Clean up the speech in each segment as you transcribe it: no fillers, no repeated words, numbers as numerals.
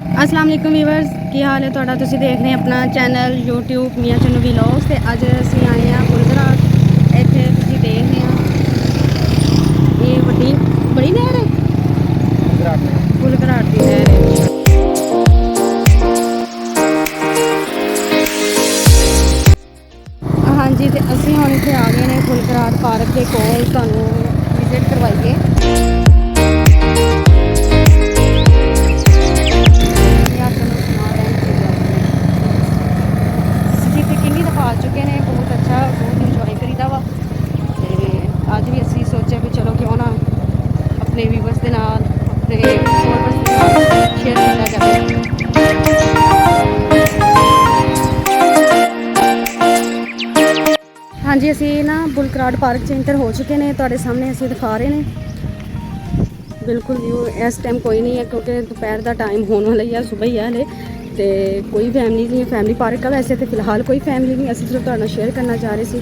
अस्सलाम वालेकुम व्यूअर्स, की हाल है तुहाडा? तुसीं देख रहे अपना चैनल यूट्यूब मियाँ चन्नू व्लॉग्स ते अज असीं आए हैं फुलघराट। इत्थे तुसीं देख रहे हैं ये बड़ी नहर है, फुलघराट की नहर है। हाँ जी, तो असीं हुण इत्थे आ गए ने फुलघराट पार्क के कोल, तुहानूं विजिट करवाइए। आ चुके हैं, बहुत अच्छा, बहुत इंजॉय करीदा वा। अज भी असी सोचा भी चलो क्यों ना अपने व्यूवर्स के नाल अपने शेयर किया जाए। हाँ जी, असी ना फुलघराट पार्क च एंटर हो चुके हैं, तुहाडे सामने असी दिखा रहे हैं। बिल्कुल व्यू इस टाइम कोई नहीं है क्योंकि दोपहर का टाइम होने वाला ही है, सुबह ही है हले। तो कोई फैमिली नहीं, फैमिली पार्क है वैसे तो फिलहाल कोई फैमिली नहीं। असं सिर्फ तुहाडे नाल शेयर करना चाह रहे थे,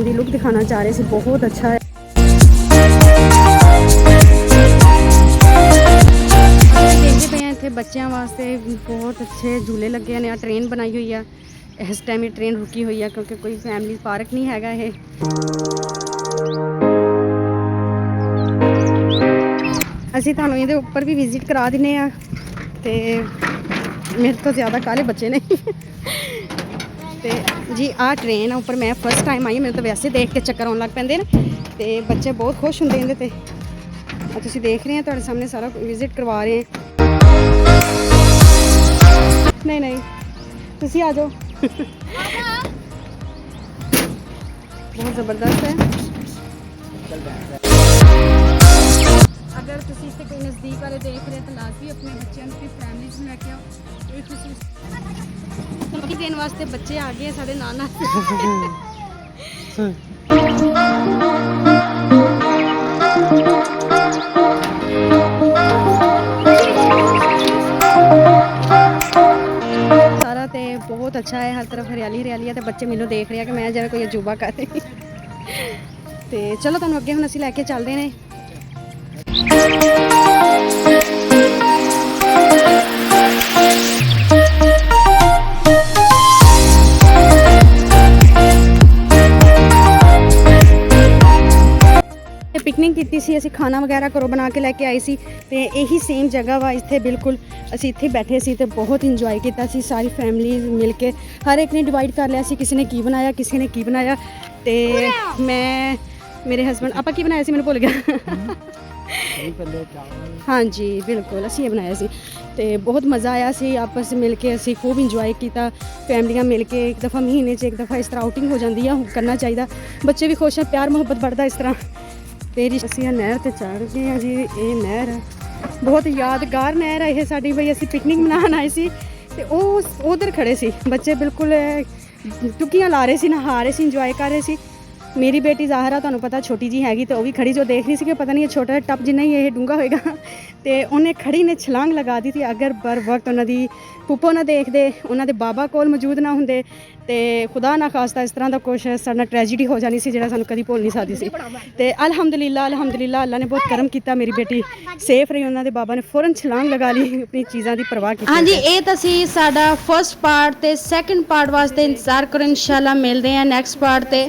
दी लुक दिखाना चाह रहे थे। बहुत अच्छा है, देखते पे हैं इतने बच्चों वास्ते बहुत अच्छे झूले लगे ने। ट्रेन बनाई हुई है, इस टाइम ही ट्रेन रुकी हुई है क्योंकि कोई फैमिली पार्क नहीं हैगा ये। असीं तुहानूं इहदे उपर भी विजिट करा दिंने आ ते मेरे तो ज़्यादा काले बच्चे ने। ते जी आ ट्रेन है उपर, मैं फर्स्ट टाइम आई, मेरे तो वैसे देख के चक्कर आउण लग पैंदे ने ते बच्चे बहुत खुश होंदे इहदे ते। तुसीं देख रहे हैं, तुहाडे सामने सारा विजिट करवा रहे हैं। नहीं नहीं, तुसीं आ जाओ। बहुत ज़बरदस्त है। अगर तुसीं इत्थे कोई नज़दीक वाले देख रहे हैं तो लाजमी अपने बच्चों की फैमिली में लैके आओ। दिन वास्ते बच्चे आ गए साढ़े नाना। सारा तो बहुत अच्छा है, हर तरफ हरियाली हरियाली है। तो बच्चे मैनू देख रहे हैं कि मैं जिवें कोई अजूबा कर रही। तो चलो तुहानूं अगे हुण असीं लैके चलदे हैं। पिकनिक की सी, असी खाना वगैरह घरों बना के लैके आए सी ते यही सेम जगह वा इत्थे। बिल्कुल असी इत्थे बैठे सी ते बहुत इंजॉय किया सी, सारी फैमिली मिल के। हर एक ने डिवाइड कर लिया सी, किसी ने की बनाया किसी ने की बनाया। ते मैं मेरे हसबैंड आपा की बनाया सी, मैंने भुल गया। हाँ जी बिल्कुल, असी ये बनाया सी ते बहुत मज़ा आया सी। आपस में मिल के असी खूब इंजॉय किया, फैमिलियां मिल के। एक दफ़ा महीने एक दफ़ा इस तरह आउटिंग हो जाती है, करना चाहिए। बच्चे भी खुश हैं, प्यार मुहब्बत बढ़ता इस तरह। तेरी असीं नहर ते चढ़ गए हैं जी। ये नहर है, बहुत यादगार नहर है ये साडी। बई असीं पिकनिक मनाउण आए सी ते ओह उधर खड़े सी बच्चे, बिल्कुल टुक्कियां ला रहे सी, नहा रहे सी, इंजॉय कर रहे सी। मेरी बेटी ज़ाहरा तुहानूं पता छोटी जी हैगी, तो वह भी खड़ी जो देख रही सी कि पता नहीं छोटा टप जिन्ना ही ये डूंगा होएगा। तो उन्हें खड़ी ने छलांग लगा दी थी। अगर बर वक्त उन्होंने पुप्पो ना देखते, उन्होंने बाबा कोल मौजूद ना होंदे ते खुदा ना खास्ता इस तरह का कुछ साडे नाल ट्रैजिडी हो जानी सी, जिहड़ा सानूं कदी भुल नहीं सकदी सी। ते अल्हम्दुलिल्लाह अल्लाह ने बहुत करम किया, मेरी बेटी सेफ रही। उन्होंने बाबा ने फौरन छलांग लगा ली, अपनी चीज़ों की परवाह की। हाँ जी, ये तो सी साडा फर्स्ट पार्ट ते सैकेंड पार्ट वास्ते इंतजार करो, इंशाल्लाह मिलते हैं नैक्सट पार्ट ते।